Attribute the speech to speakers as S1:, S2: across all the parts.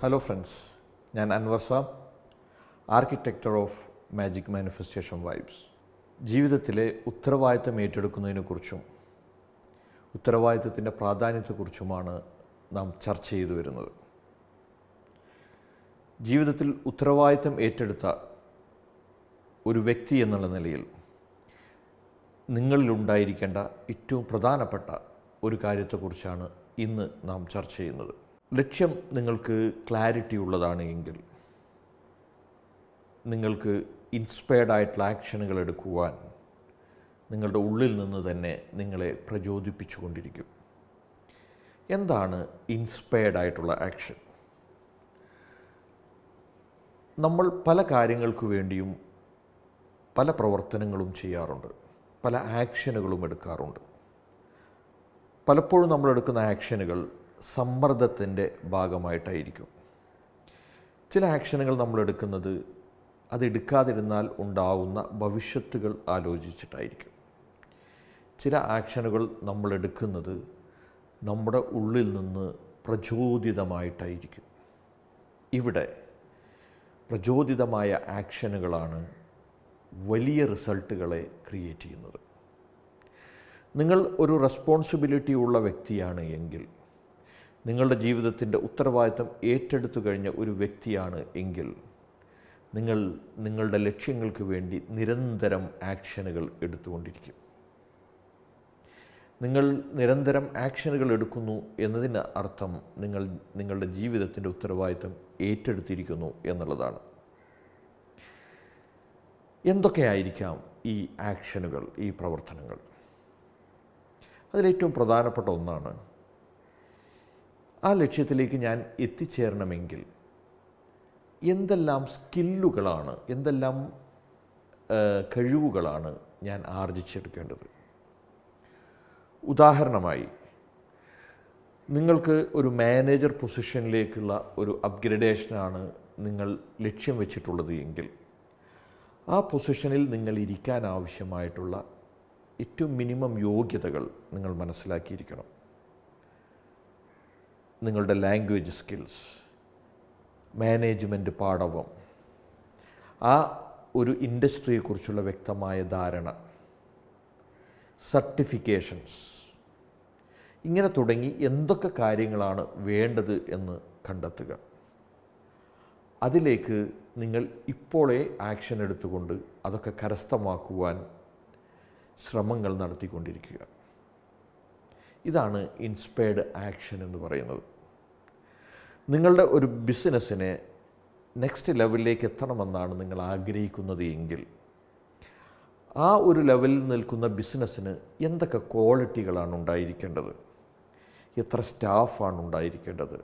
S1: Hello friends, ഞാൻ Anwar Sab, architecture of magic manifestation vibes. ജീവിതത്തിലെ ഉത്തരവാദിത്തം ഏറ്റെടുക്കുന്നതിനെക്കുറിച്ചും ഉത്തരവാദിത്തത്തിൻ്റെ പ്രാധാന്യത്തെക്കുറിച്ചുമാണ് നാം ചർച്ച ചെയ്തു വരുന്നത്. ജീവിതത്തിൽ ഉത്തരവാദിത്തം ഏറ്റെടുത്ത ഒരു വ്യക്തി എന്നുള്ള നിലയിൽ നിങ്ങളിലുണ്ടായിരിക്കേണ്ട ഏറ്റവും പ്രധാനപ്പെട്ട ഒരു കാര്യത്തെക്കുറിച്ചാണ് ഇന്ന് നാം ചർച്ച ചെയ്യുന്നത്. ലക്ഷ്യം നിങ്ങൾക്ക് ക്ലാരിറ്റി ഉള്ളതാണ് എങ്കിൽ നിങ്ങൾക്ക് ഇൻസ്പയർഡ് ആയിട്ടുള്ള ആക്ഷനുകൾ എടുക്കുവാൻ നിങ്ങളുടെ ഉള്ളിൽ നിന്ന് തന്നെ നിങ്ങളെ പ്രചോദിപ്പിച്ചുകൊണ്ടിരിക്കും. എന്താണ് ഇൻസ്പയർഡ് ആയിട്ടുള്ള ആക്ഷൻ? നമ്മൾ പല കാര്യങ്ങൾക്ക് വേണ്ടിയും പല പ്രവർത്തനങ്ങളും ചെയ്യാറുണ്ട്, പല ആക്ഷനുകളും എടുക്കാറുണ്ട്. പലപ്പോഴും നമ്മളെടുക്കുന്ന ആക്ഷനുകൾ സമ്മർദ്ദത്തിൻ്റെ ഭാഗമായിട്ടായിരിക്കും. ചില ആക്ഷനുകൾ നമ്മളെടുക്കുന്നത് അതെടുക്കാതിരുന്നാൽ ഉണ്ടാവുന്ന ഭവിഷ്യത്തുകൾ ആലോചിച്ചിട്ടായിരിക്കും. ചില ആക്ഷനുകൾ നമ്മളെടുക്കുന്നത് നമ്മുടെ ഉള്ളിൽ നിന്ന് പ്രചോദിതമായിട്ടായിരിക്കും. ഇവിടെ പ്രചോദിതമായ ആക്ഷനുകളാണ് വലിയ റിസൾട്ടുകളെ ക്രിയേറ്റ് ചെയ്യുന്നത്. നിങ്ങൾ ഒരു റെസ്പോൺസിബിലിറ്റി ഉള്ള വ്യക്തിയാണ് എങ്കിൽ, നിങ്ങളുടെ ജീവിതത്തിൻ്റെ ഉത്തരവാദിത്തം ഏറ്റെടുത്തു കഴിഞ്ഞ ഒരു വ്യക്തിയാണ് എങ്കിൽ, നിങ്ങൾ നിങ്ങളുടെ ലക്ഷ്യങ്ങൾക്ക് വേണ്ടി നിരന്തരം ആക്ഷനുകൾ എടുത്തുകൊണ്ടിരിക്കും. നിങ്ങൾ നിരന്തരം ആക്ഷനുകൾ എടുക്കുന്നു എന്നതിന് അർത്ഥം നിങ്ങളുടെ ജീവിതത്തിൻ്റെ ഉത്തരവാദിത്തം ഏറ്റെടുത്തിരിക്കുന്നു എന്നുള്ളതാണ്. എന്തൊക്കെയായിരിക്കാം ഈ ആക്ഷനുകൾ, ഈ പ്രവർത്തനങ്ങൾ? അതിലേറ്റവും പ്രധാനപ്പെട്ട ഒന്നാണ്, ആ ലക്ഷ്യത്തിലേക്ക് ഞാൻ എത്തിച്ചേരണമെങ്കിൽ എന്തെല്ലാം സ്കില്ലുകളാണ്, എന്തെല്ലാം കഴിവുകളാണ് ഞാൻ ആർജിച്ചെടുക്കേണ്ടത്. ഉദാഹരണമായി, നിങ്ങൾക്ക് ഒരു മാനേജർ പൊസിഷനിലേക്കുള്ള ഒരു അപ്ഗ്രഡേഷനാണ് നിങ്ങൾ ലക്ഷ്യം വെച്ചിട്ടുള്ളത് എങ്കിൽ, ആ പൊസിഷനിൽ നിങ്ങൾ ഇരിക്കാൻ ആവശ്യമായിട്ടുള്ള ഏറ്റവും മിനിമം യോഗ്യതകൾ നിങ്ങൾ മനസ്സിലാക്കിയിരിക്കണം. നിങ്ങളുടെ ലാംഗ്വേജ് സ്കിൽസ്, മാനേജ്മെൻറ്റ് പാടവം, ആ ഒരു ഇൻഡസ്ട്രിയെക്കുറിച്ചുള്ള വ്യക്തമായ ധാരണ, സർട്ടിഫിക്കേഷൻസ്, ഇങ്ങനെ തുടങ്ങി എന്തൊക്കെ കാര്യങ്ങളാണ് വേണ്ടത് എന്ന് കണ്ടെത്തുക. അതിലേക്ക് നിങ്ങൾ ഇപ്പോഴേ ആക്ഷൻ എടുത്തുകൊണ്ട് അതൊക്കെ കരസ്ഥമാക്കുവാൻ ശ്രമങ്ങൾ നടത്തിക്കൊണ്ടിരിക്കുക. ഇതാണ് ഇൻസ്പയർഡ് ആക്ഷൻ എന്ന് പറയുന്നത്. നിങ്ങളുടെ ഒരു ബിസിനസ്സിനെ നെക്സ്റ്റ് ലെവലിലേക്ക് എത്തണമെന്നാണ് നിങ്ങൾ ആഗ്രഹിക്കുന്നത് എങ്കിൽ, ആ ഒരു ലെവലിൽ നിൽക്കുന്ന ബിസിനസ്സിന് എന്തൊക്കെ ക്വാളിറ്റികളാണ് ഉണ്ടായിരിക്കേണ്ടത്, എത്ര സ്റ്റാഫാണ് ഉണ്ടായിരിക്കേണ്ടത്,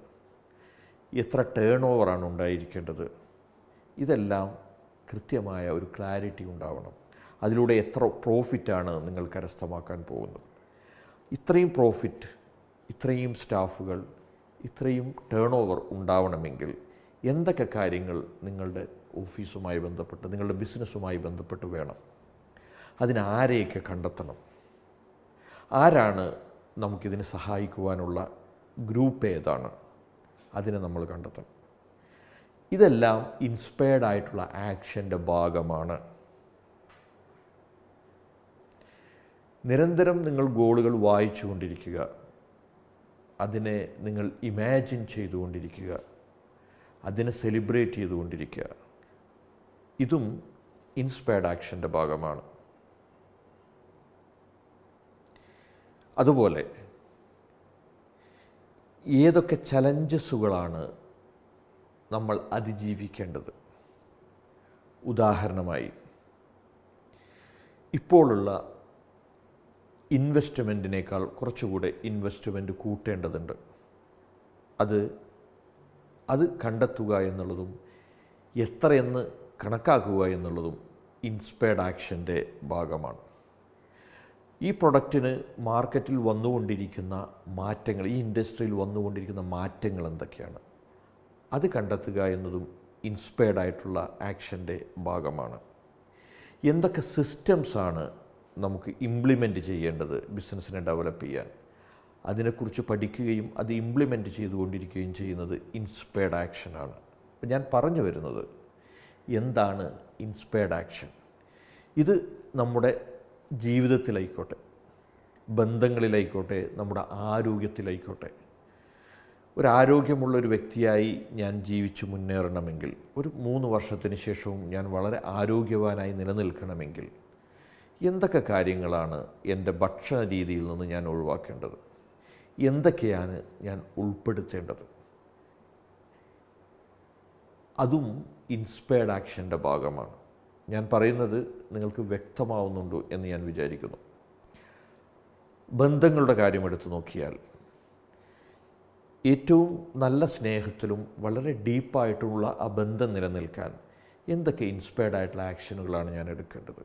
S1: എത്ര ടേൺ ഓവറാണ് ഉണ്ടായിരിക്കേണ്ടത്, ഇതെല്ലാം കൃത്യമായ ഒരു ക്ലാരിറ്റി ഉണ്ടാവണം. അതിലൂടെ എത്ര പ്രോഫിറ്റാണ് നിങ്ങൾ കരസ്ഥമാക്കാൻ പോകുന്നത്, ഇത്രയും പ്രോഫിറ്റ്, ഇത്രയും സ്റ്റാഫുകൾ, ഇത്രയും ടേൺ ഓവർ ഉണ്ടാവണമെങ്കിൽ എന്തൊക്കെ കാര്യങ്ങൾ നിങ്ങളുടെ ഓഫീസുമായി ബന്ധപ്പെട്ട്, നിങ്ങളുടെ ബിസിനസ്സുമായി ബന്ധപ്പെട്ട് വേണം, അതിനാരെയൊക്കെ കണ്ടെത്തണം, ആരാണ് നമുക്കിതിന് സഹായിക്കുവാനുള്ള ഗ്രൂപ്പ് ഏതാണ്, അതിനെ നമ്മൾ കണ്ടെത്തണം. ഇതെല്ലാം ഇൻസ്പയർഡ് ആയിട്ടുള്ള ആക്ഷൻ്റെ ഭാഗമാണ്. നിരന്തരം നിങ്ങൾ ഗോളുകൾ വായിച്ചു കൊണ്ടിരിക്കുക, അതിനെ നിങ്ങൾ ഇമാജിൻ ചെയ്തുകൊണ്ടിരിക്കുക, അതിനെ സെലിബ്രേറ്റ് ചെയ്തുകൊണ്ടിരിക്കുക. ഇതും ഇൻസ്പയർഡ് ആക്ഷൻ്റെ ഭാഗമാണ്. അതുപോലെ ഏതൊക്കെ ചലഞ്ചസുകളാണ് നമ്മൾ അതിജീവിക്കേണ്ടത്? ഉദാഹരണമായി, ഇപ്പോഴുള്ള ഇൻവെസ്റ്റ്മെൻറ്റിനേക്കാൾ കുറച്ചുകൂടെ ഇൻവെസ്റ്റ്മെൻറ്റ് കൂട്ടേണ്ടതുണ്ട്. അത് കണ്ടെത്തുക എന്നുള്ളതും എത്രയെന്ന് കണക്കാക്കുക എന്നുള്ളതും ഇൻസ്പയർഡ് ആക്ഷൻ്റെ ഭാഗമാണ്. ഈ പ്രൊഡക്റ്റിന് മാർക്കറ്റിൽ വന്നുകൊണ്ടിരിക്കുന്ന മാറ്റങ്ങൾ, ഈ ഇൻഡസ്ട്രിയിൽ വന്നുകൊണ്ടിരിക്കുന്ന മാറ്റങ്ങൾ എന്തൊക്കെയാണ്, അത് കണ്ടെത്തുക എന്നതും ഇൻസ്പയർഡ് ആയിട്ടുള്ള ആക്ഷൻ്റെ ഭാഗമാണ്. എന്തൊക്കെ സിസ്റ്റംസാണ് നമുക്ക് ഇംപ്ലിമെൻ്റ് ചെയ്യേണ്ടത് ബിസിനസ്സിനെ ഡെവലപ്പ് ചെയ്യാൻ, അതിനെക്കുറിച്ച് പഠിക്കുകയും അത് ഇംപ്ലിമെൻ്റ് ചെയ്തുകൊണ്ടിരിക്കുകയും ചെയ്യുന്നത് ഇൻസ്പയർഡ് ആക്ഷനാണ്. അപ്പോൾ ഞാൻ പറഞ്ഞു വരുന്നത് എന്താണ് ഇൻസ്പയർഡ് ആക്ഷൻ? ഇത് നമ്മുടെ ജീവിതത്തിലായിക്കോട്ടെ, ബന്ധങ്ങളിലായിക്കോട്ടെ, നമ്മുടെ ആരോഗ്യത്തിലായിക്കോട്ടെ, ഒരു ആരോഗ്യമുള്ളൊരു വ്യക്തിയായി ഞാൻ ജീവിച്ചു മുന്നേറണമെങ്കിൽ, ഒരു 3 വർഷത്തിന് ശേഷവും ഞാൻ വളരെ ആരോഗ്യവാനായി നിലനിൽക്കണമെങ്കിൽ എന്തൊക്കെ കാര്യങ്ങളാണ് എൻ്റെ ഭക്ഷണ രീതിയിൽ നിന്ന് ഞാൻ ഒഴിവാക്കേണ്ടത്? എന്തൊക്കെയാണ് ഞാൻ ഉൾപ്പെടുത്തേണ്ടത്? അതും ഇൻസ്പയർഡ് ആക്ഷൻ്റെ ഭാഗമാണ്. ഞാൻ പറയുന്നത് നിങ്ങൾക്ക് വ്യക്തമാവുന്നുണ്ടോ എന്ന് ഞാൻ വിചാരിക്കുന്നു. ബന്ധങ്ങളുടെ കാര്യമെടുത്ത് നോക്കിയാൽ ഏറ്റവും നല്ല സ്നേഹത്തിലും വളരെ ഡീപ്പായിട്ടുള്ള ആ ബന്ധം നിലനിൽക്കാൻ എന്തൊക്കെ ഇൻസ്പയർഡ് ആയിട്ടുള്ള ആക്ഷനുകളാണ് ഞാൻ എടുക്കേണ്ടത്?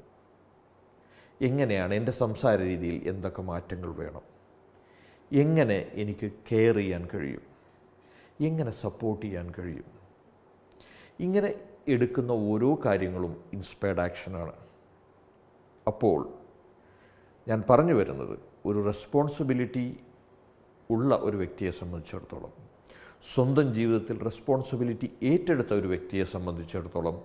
S1: എങ്ങനെയാണ് എൻ്റെ സംസാര രീതിയിൽ എന്തൊക്കെ മാറ്റങ്ങൾ വേണം? എങ്ങനെ എനിക്ക് കെയർ ചെയ്യാൻ കഴിയും? എങ്ങനെ സപ്പോർട്ട് ചെയ്യാൻ കഴിയും? ഇങ്ങനെ എടുക്കുന്ന ഓരോ കാര്യങ്ങളും ഇൻസ്പയർഡ് ആക്ഷനാണ്. അപ്പോൾ ഞാൻ പറഞ്ഞു വരുന്നത്, ഒരു റെസ്പോൺസിബിലിറ്റി ഉള്ള ഒരു വ്യക്തിയെ സംബന്ധിച്ചിടത്തോളം, സ്വന്തം ജീവിതത്തിൽ റെസ്പോൺസിബിലിറ്റി ഏറ്റെടുത്ത ഒരു വ്യക്തിയെ സംബന്ധിച്ചിടത്തോളം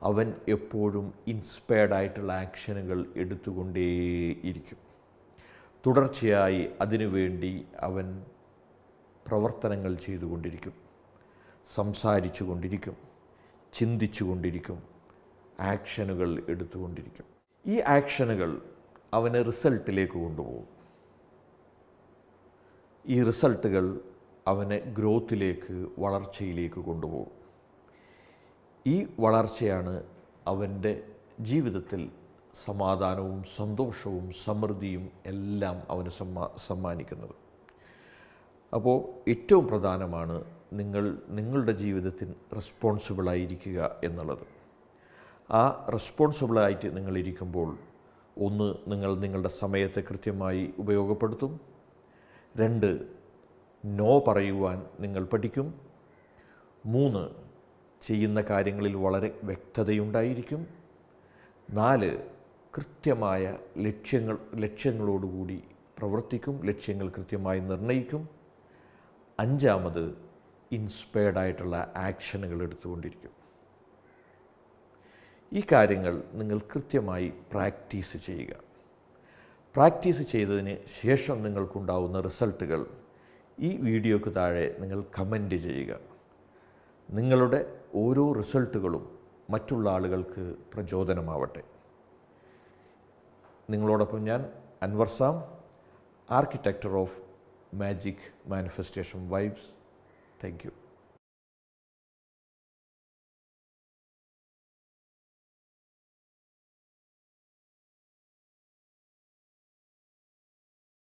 S1: അവൻ എപ്പോഴും ഇൻസ്പയർഡ് ആയിട്ടുള്ള ആക്ഷനുകൾ എടുത്തുകൊണ്ടേയിരിക്കും. തുടർച്ചയായി അതിനുവേണ്ടി അവൻ പ്രവർത്തനങ്ങൾ ചെയ്തുകൊണ്ടിരിക്കും, സംസാരിച്ചു കൊണ്ടിരിക്കും, ചിന്തിച്ചു കൊണ്ടിരിക്കും, ആക്ഷനുകൾ എടുത്തുകൊണ്ടിരിക്കും. ഈ ആക്ഷനുകൾ അവനെ റിസൾട്ടിലേക്ക് കൊണ്ടുപോകും. ഈ റിസൾട്ടുകൾ അവനെ ഗ്രോത്തിലേക്ക്, വളർച്ചയിലേക്ക് കൊണ്ടുപോകും. ഈ വളർച്ചയാണ് അവൻ്റെ ജീവിതത്തിൽ സമാധാനവും സന്തോഷവും സമൃദ്ധിയും എല്ലാം അവന് സമ്മാനിക്കുന്നത്. അപ്പോൾ ഏറ്റവും പ്രധാനമാണ് നിങ്ങളുടെ ജീവിതത്തിൽ റെസ്പോൺസിബിളായിരിക്കുക എന്നുള്ളത്. ആ റെസ്പോൺസിബിളായിട്ട് നിങ്ങളിരിക്കുമ്പോൾ, ഒന്ന്, നിങ്ങളുടെ സമയത്തെ കൃത്യമായി ഉപയോഗപ്പെടുത്തും. 2, നോ പറയുവാൻ നിങ്ങൾ പഠിക്കും. 3, ചെയ്യുന്ന കാര്യങ്ങളിൽ വളരെ വ്യക്തതയുണ്ടായിരിക്കും. 4, കൃത്യമായ ലക്ഷ്യങ്ങളോടുകൂടി പ്രവർത്തിക്കും, ലക്ഷ്യങ്ങൾ കൃത്യമായി നിർണ്ണയിക്കും. 5, ഇൻസ്പയർഡ് ആയിട്ടുള്ള ആക്ഷനുകൾ എടുത്തുകൊണ്ടിരിക്കും. ഈ കാര്യങ്ങൾ നിങ്ങൾ കൃത്യമായി പ്രാക്ടീസ് ചെയ്യുക. പ്രാക്ടീസ് ചെയ്തതിന് ശേഷം നിങ്ങൾക്കുണ്ടാവുന്ന റിസൾട്ടുകൾ ഈ വീഡിയോക്ക് താഴെ നിങ്ങൾ കമൻറ്റ് ചെയ്യുക. നിങ്ങളുടെ ഓരോ റിസൾട്ടുകളും മറ്റുള്ള ആളുകൾക്ക് പ്രചോദനമാവട്ടെ. നിങ്ങളോടൊപ്പം ഞാൻ Anwar Sam, architecture of magic manifestation vibes. Thank U.